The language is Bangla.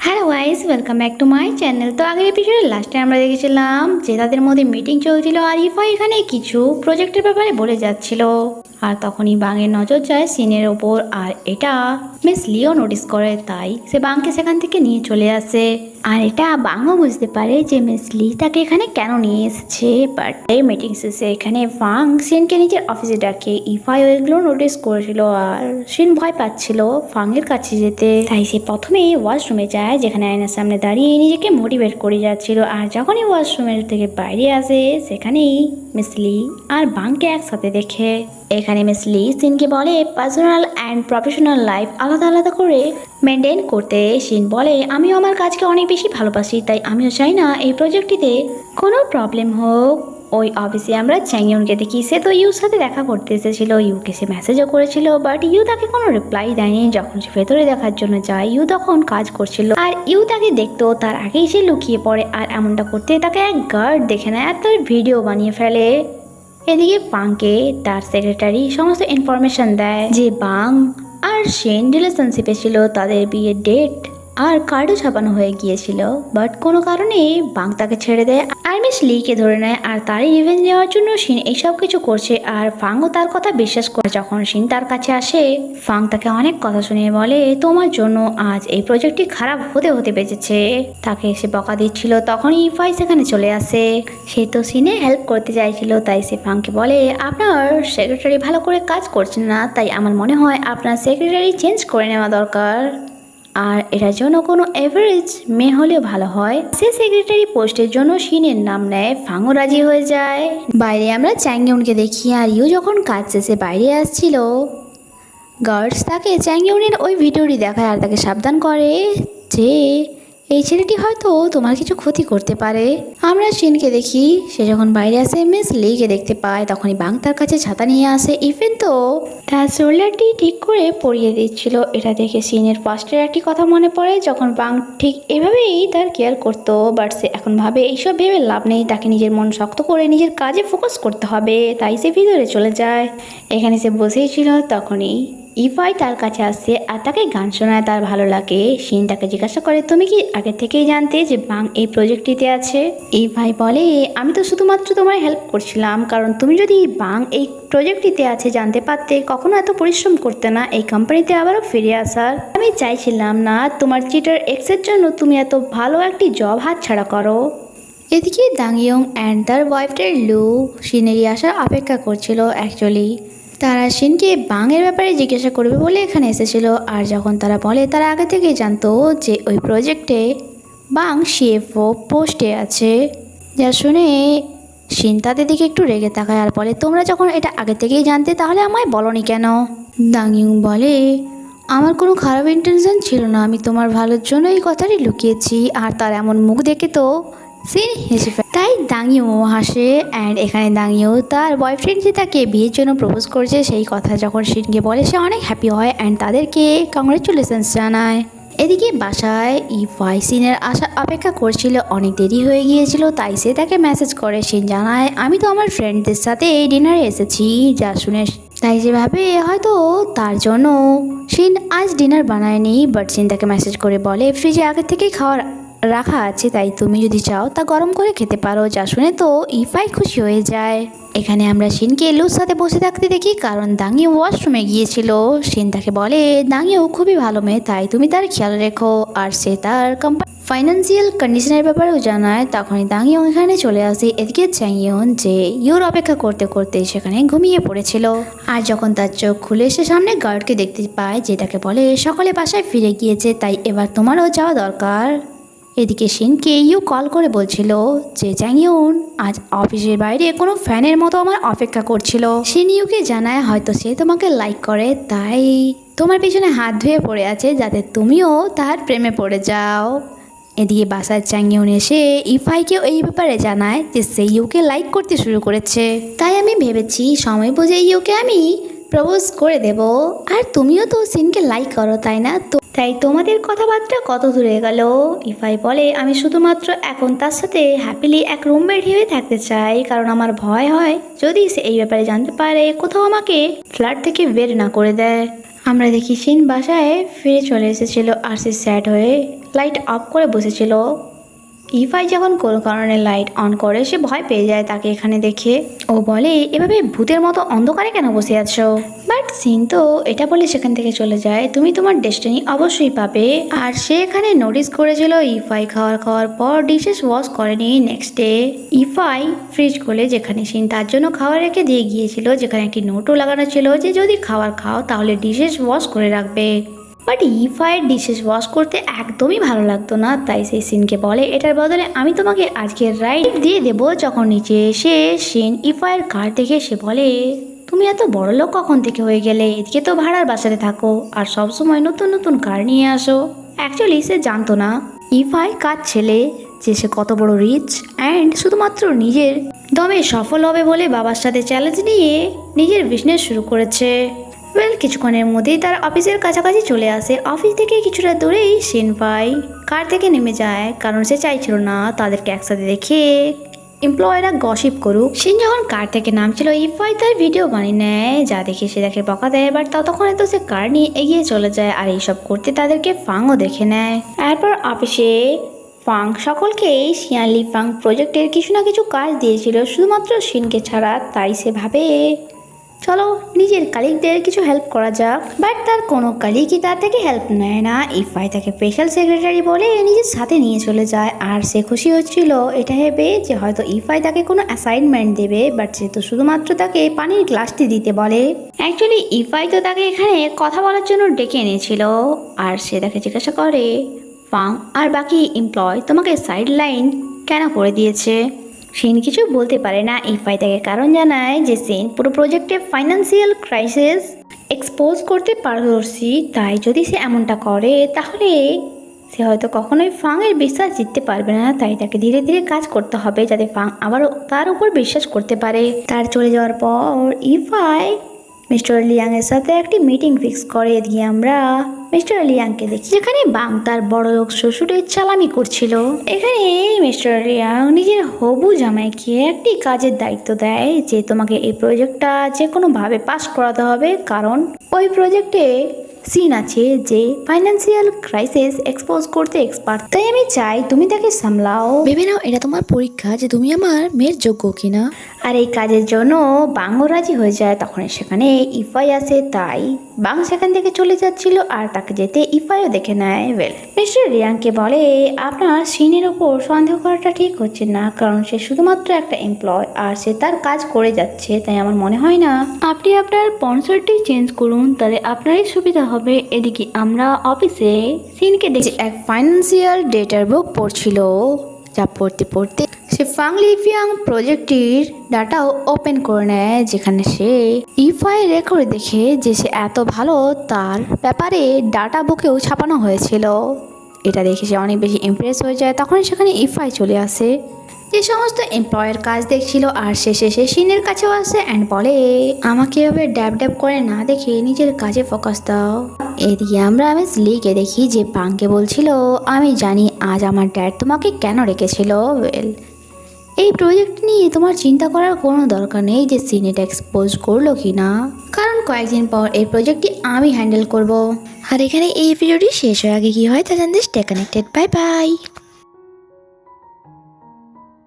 Hello guys, welcome back to my channel. তো আগের এপিসোডে লাস্টে আমরা দেখেছিলাম যে তাদের মধ্যে মিটিং চলছিল আর ইফা এখানে কিছু প্রজেক্টের ব্যাপারে বলে যাচ্ছিল। আর তখনই বাংয়ের নজর যায় সিনের ওপর, আর এটা মিস লিও নোটিস করে, তাই সে বাংকে সেখান থেকে নিয়ে চলে আসে। আর এটা বাংও বুঝতে পারে যে মিস লি তাকে এখানে কেন নিয়ে এসেছে। বাট এই মিটিং শেষে এখানে বাং সিনকে নিজের অফিসে ডাকে। ইফাই ওইগুলো নোটিস করেছিল আর সিন ভয় পাচ্ছিল ফাংয়ের কাছে যেতে, তাই সে প্রথমে ওয়াশরুমে যায় যেখানে আয়নার সামনে দাঁড়িয়ে নিজেকে মোটিভেট করে যাচ্ছিল। আর যখনই ওয়াশরুমের থেকে বাইরে আসে সেখানেই মিস লি আর বাংকে একসাথে দেখে। এখানে মিস লি সিনকে বলে পার্সোনাল অ্যান্ড প্রফেশনাল লাইফ আলাদা আলাদা করে মেনটেন করতে। সিন বলে আমিও আমার কাজকে অনেক বেশি ভালোবাসি, তাই আমিও চাই না এই প্রজেক্টটিতে কোনো প্রবলেম হোক। ওই অফিসে আমরা চ্যাংইয়নকে দেখি, সে তো ইউর সাথে দেখা করতে এসেছিল। ইউকে সে মেসেজও করেছিল, বাট ইউ তাকে কোনো রিপ্লাই দেয়নি। যখন সে ভেতরে দেখার জন্য যায়, ইউ তখন কাজ করছিল আর ইউ তাকে দেখতো, তার আগেই সে লুকিয়ে পড়ে। আর এমনটা করতে তাকে এক গার্ড দেখে নেয় আর তার ভিডিও বানিয়ে ফেলে। এদিকে বাংকে তার সেক্রেটারি সমস্ত ইনফরমেশন দেয় যে বাং আর সেন রিলেশনশিপে ছিল, তাদের বিয়ের ডেট আর কার্ডও ছাপানো হয়ে গিয়েছিল। বাট কোনো কারণে বাং তাকে ছেড়ে দেয় আর মিস লিকে ধরে নেয়, আর তারই রিভেঞ্জ নেওয়ার জন্য শিন এইসব কিছু করছে। আর ফাংও তার কথা বিশ্বাস করে। যখন শিন তার কাছে আসে, ফাং তাকে অনেক কথা শুনিয়ে বলে তোমার জন্য আজ এই প্রজেক্টটি খারাপ হতে হতে বেঁচেছে। তাকে এসে বকা দিচ্ছিল, তখনই ইফাই সেখানে চলে আসে। সে তো সিনে হেল্প করতে চাইছিল, তাই সে ফাংকে বলে আপনার সেক্রেটারি ভালো করে কাজ করছেন না, তাই আমার মনে হয় আপনার সেক্রেটারি চেঞ্জ করে নেওয়া দরকার। আর এটার জন্য কোনো এভারেজ মেয়ে হলেও ভালো হয়। সে সেক্রেটারি পোস্টের জন্য শিনের নাম নেয়। ফাংও রাজি হয়ে যায়। বাইরে আমরা চ্যাংইয়নকে দেখি, আর ইউ যখন কাজ শেষে বাইরে আসছিল, গার্ডস তাকে চ্যাংইয়নের ওই ভিডিওটি দেখায় আর তাকে সাবধান করে যে এই ছেলেটি হয়তো তোমার কিছু ক্ষতি করতে পারে। আমরা শিনকে দেখি, সে যখন বাইরে আসে মিস লিকে দেখতে পায়, তখনই বাং তার কাছে ছাতা নিয়ে আসে। ইভেন তো তার শোল্ডারটি ঠিক করে পরিয়ে দিচ্ছিল। এটা দেখে শিনের ফার্স্টের একটি কথা মনে পড়ে, যখন বাং ঠিক এভাবেই তার কেয়ার করতো। বাট সে এখন ভাবে এইসব ভেবে লাভ নেই, তাকে নিজের মন শক্ত করে নিজের কাজে ফোকাস করতে হবে। তাই সে ভিতরে চলে যায়। এখানে সে বসেই ছিল, তখনই ইফাই তার কাছে আসছে আর তাকে গান শোনায়, তার ভালো লাগে। শিন তাকে জিজ্ঞাসা করে তুমি কি আগে থেকেই জানতে যে বাং এই প্রজেক্টটিতে আছে? ইফাই বলে আমি তো শুধুমাত্র তোমার হেল্প করছিলাম, কারণ তুমি যদি বাং এই প্রজেক্টটিতে আছে জানতে পারতে কখনো এত পরিশ্রম করতে না এই কোম্পানিতে আবারও ফিরে আসার। আমি চাইছিলাম না তোমার চিটার এক্সের জন্য তুমি এত ভালো একটি জব হাতছাড়া করো। এদিকে দাংইয়ং অ্যান্ড তার ওয়াইফটার লু শিনেরই আসার অপেক্ষা করছিল। অ্যাকচুয়ালি তারা শিনকে বাংয়ের ব্যাপারে জিজ্ঞাসা করবে বলে এখানে এসেছিল। আর যখন তারা বলে তারা আগে থেকেই জানতো যে ওই প্রজেক্টে বাং সিএফও পোস্টে আছে, যা শুনে শিন তাদের দিকে একটু রেগে তাকায় আর বলে তোমরা যখন এটা আগে থেকেই জানতে তাহলে আমায় বলনি কেন? দাংইয়ং বলে আমার কোনো খারাপ ইন্টেনশন ছিল না, আমি তোমার ভালোর জন্য এই কথাটি লুকিয়েছি। আর তার এমন মুখ দেখে তো সিন হেসে ফেলে, তাই দাংইও হাসে। অ্যান্ড এখানে দাংইও তার বয়ফ্রেন্ড যে তাকে বিয়ের জন্য প্রপোজ করেছে সেই কথা যখন শিনকে বলে, সে অনেক হ্যাপি হয় অ্যান্ড তাদেরকে কংগ্রেচুলেশনস জানায়। এদিকে বাসায় ইফাই সিনের আসা অপেক্ষা করছিল, অনেক দেরি হয়ে গিয়েছিল, তাই সে তাকে মেসেজ করে। সিন জানায় আমি তো আমার ফ্রেন্ডদের সাথে এই ডিনারে এসেছি, যা শুনে তাই যেভাবে হয়তো তার জন্য শিন আজ ডিনার বানায়নি। বাট সিন তাকে মেসেজ করে বলে ফ্রিজে আগে থেকেই খাওয়ার রাখা আছে, তাই তুমি যদি চাও তা গরম করে খেতে পারো। যা শুনে তো ইফাই খুশি হয়ে যায়। এখানে আমরা শিনকে লুর সাথে বসে থাকতে দেখি, কারণ দাংইও ওয়াশরুমে গিয়েছিল। শিন তাকে বলে দাংইও খুবই ভালো মেয়ে, তাই তুমি তার খেয়াল রেখো। আর সে তার ফাইন্যান্সিয়াল কন্ডিশনের ব্যাপারেও জানায়। তখনই দাংইও এখানে চলে আসে। এদিকে চ্যাংইয়ন যে ইউর অপেক্ষা করতে করতে সেখানে ঘুমিয়ে পড়েছিল। আর যখন তার চোখ খুলে সে সামনে গার্ডকে দেখতে পায়, যেটাকে বলে সকালে বাসায় ফিরে গিয়েছে, তাই এবার তোমারও যাওয়া দরকার। এদিকে শিনকে ইউ কল করে বলছিল যে চ্যাংইয়ন আজ অফিসের বাইরে কোনো ফ্যানের মতো আমার অপেক্ষা করছিল। শিন ইউকে জানায় হয়তো সে তোমাকে লাইক করে, তাই তোমার পিছনে হাত ধুয়ে পড়ে আছে যাতে তুমিও তার প্রেমে পড়ে যাও। এদিকে বাসার চ্যাংইয়ন এসে ইফাইকেও এই ব্যাপারে জানায় যে সে ইউকে লাইক করতে শুরু করেছে, তাই আমি ভেবেছি সময় বুঝে ইউকে আমি প্রপোজ করে দেব। আর তুমিও তো সিনকে লাইক করো তাই না? তাই তোমাদের কথাবার্তা কত দূরে গেল? ইফাই বলে আমি শুধুমাত্র এখন তার সাথে হ্যাপিলি এক রুমমেট হয়ে থাকতে চাই, কারণ আমার ভয় হয় যদি সে এই ব্যাপারে জানতে পারে কোথাও আমাকে ফ্ল্যাট থেকে বের না করে দেয়। আমরা দেখি সিন বাসায় ফিরে চলে এসেছিল আর সে স্যাড হয়ে লাইট অফ করে বসেছিল। ইফাই যখন কোনো কারণে লাইট অন করে সে ভয় পেয়ে যায় তাকে এখানে দেখে। ও বলে, এভাবে ভূতের মতো অন্ধকারে কেন বসে আছো? বাট সিন তো এটা বলে সেখান থেকে চলে যায়। তুমি তোমার ডেস্টিনি অবশ্যই পাবে। আর সে এখানে নোটিস করেছিল ইফাই খাওয়ার পর ডিশেস ওয়াশ করেনি। নেক্সট ডে ইফাই ফ্রিজ খুলে যেখানে সিন তার জন্য খাবার রেখে দিয়ে গিয়েছিল, যেখানে একটি নোটও লাগানো ছিল যে যদি খাবার খাও তাহলে ডিশেস ওয়াশ করে রাখবে। বাট ইফাইয়ের ডিশেস ওয়াশ করতে একদমই ভালো লাগতো না, তাই সেই সিনকে বলে এটার বদলে আমি তোমাকে আজকে রাইড দিয়ে দেবো। যখন নিচে এসে সিন ইফাইয়ের কার দেখে সে বলে, তুমি এত বড় লোক কখন থেকে হয়ে গেলে? এদিকে তো ভাড়ার বাসাতে থাকো আর সবসময় নতুন নতুন কার নিয়ে আসো। অ্যাকচুয়ালি সে জানতো না ইফাই কার ছেলে, যে সে কত বড় রিচ অ্যান্ড শুধুমাত্র নিজের দমে সফল হবে বলে বাবার সাথে চ্যালেঞ্জ নিয়ে নিজের বিজনেস শুরু করেছে। কিছুক্ষণের মধ্যেই তার অফিসের কাছাকাছি চলে আসে। অফিস থেকে কিছুটা দূরেই সিনফাই কার থেকে নেমে যায়, কারণ সে চাইছিল না তাদেরকে একসাথে দেখে এমপ্লয়িরা গসিপ করুক। সিন যখন কার থেকে নামছিল ইফাই তার ভিডিও বানিয়ে নেয়, যা দেখে সে তাকে বকা দেয়। বাট ততক্ষণে তো সে কার নিয়ে এগিয়ে চলে যায় আর এইসব করতে তাদেরকে ফাংও দেখে নেয়। এরপর অফিসে ফাং সকলকেই শিয়ালি ফাং প্রজেক্টের কিছু না কিছু কাজ দিয়েছিল শুধুমাত্র সিনকে ছাড়া, তাই সে ভাবে চলো নিজের কালিগদের কিছু হেল্প করা যাক। বাট তার কোনো কালিগই তার থেকে হেল্প নেয় না। ইফাই তাকে স্পেশাল সেক্রেটারি বলে নিজের সাথে নিয়ে চলে যায় আর সে খুশি হচ্ছিল এটা ভেবে যে হয়তো ইফাই তাকে কোনো অ্যাসাইনমেন্ট দেবে, বাট সে তো শুধুমাত্র তাকে পানির গ্লাসটি দিতে বলে। অ্যাকচুয়ালি ইফাই তো তাকে এখানে কথা বলার জন্য ডেকে এনেছিল আর সে তাকে জিজ্ঞাসা করে, ফাং আর বাকি এমপ্লয় তোমাকে সাইড লাইন কেন করে দিয়েছে? সিন কিছু বলতে পারে না। ইফাই তাকে কারণ জানায় যে সিন পুরো প্রজেক্টে ফাইন্যান্সিয়াল ক্রাইসিস এক্সপোজ করতে পারদর্শী, তাই যদি সে এমনটা করে তাহলে সে হয়তো কখনোই ফাংয়ের বিশ্বাস জিততে পারবে না। তাই তাকে ধীরে ধীরে কাজ করতে হবে যাতে ফাং আবারও তার উপর বিশ্বাস করতে পারে। তার চলে যাওয়ার পর ইফাই মিস্টার লিয়াংয়ের সাথে একটি মিটিং ফিক্স করে। এদিকে আমরা মিস্টার লিয়াংকে দেখি যেখানে বাং তার বড়লোক শ্বশুরের চালামি করছিল। এখানে মিস্টার লিয়াং নিজের হবু জামাইকে একটি কাজের দায়িত্ব দেয় যে তোমাকে এই প্রজেক্টটা যে কোনোভাবে পাস করাতে হবে, কারণ ওই প্রজেক্টে সিন আছে যে ফাইন্যান্সিয়াল ক্রাইসিস এক্সপোজ করতে এক্সপার্ট। তাই আমি চাই তুমি তাকে সামলাও। ভেবে নাও এটা তোমার পরীক্ষা যে তুমি আমার মেয়ের যোগ্য কিনা। আর এই কাজের জন্য বাংও রাজি হয়ে যায়। তখন সেখানে ইফাই আসে, তাই বাং সেখান থেকে চলে যাচ্ছিল আর তাকে যেতে ইফাইও দেখে নেয়। মিস্টার রিয়াংকে বলে, আপনার সিনের ওপর সন্দেহ করাটা ঠিক হচ্ছে না, কারণ সে শুধুমাত্র একটা এমপ্লয় আর সে তার কাজ করে যাচ্ছে। তাই আমার মনে হয় না আপনি আপনার স্পন্সরটি চেঞ্জ করুন, তাহলে আপনারই সুবিধা হবে। এদিকে আমরা অফিসে সিনকে দেখি এক ফাইন্যান্সিয়াল ডেটার বুক পড়ছিল, যা পড়তে পড়তে সে ফাং লিফিয়াং প্রজেক্টটির ডাটাও ওপেন করে নেয়, যেখানে সে ইফাই রেকর্ড দেখে যে সে এত ভালো তার ব্যাপারে ডাটা বুকেও ছাপানো হয়েছিল। এটা দেখে সে অনেক বেশি ইমপ্রেস হয়ে যায়। তখন সেখানে ইফাই চলে আসে, যে সমস্ত এমপ্লয়ের কাজ দেখছিল আর শেষে সে সিনের কাছেও আসে অ্যান্ড বলে, আমাকে এভাবে ড্যাব ড্যাব করে না দেখে নিজের কাজে ফোকাস দাও। এদিকে আমরা মিস লিকে দেখি যে পাংকে বলছিল, আমি জানি আজ আমার ড্যাড তোমাকে কেন রেখেছিল। এই প্রজেক্ট নিয়ে তোমার চিন্তা করার কোনো দরকার নেই যে সিন এটা এক্সপোজ করলো কি না, কারণ কয়েকদিন পর এই প্রজেক্টটি আমি হ্যান্ডেল করব। আর এখানে এই ভিডিওটি শেষ হয়ে আগে কি হয় তা জানতে স্টে কানেক্টেড। Bye bye.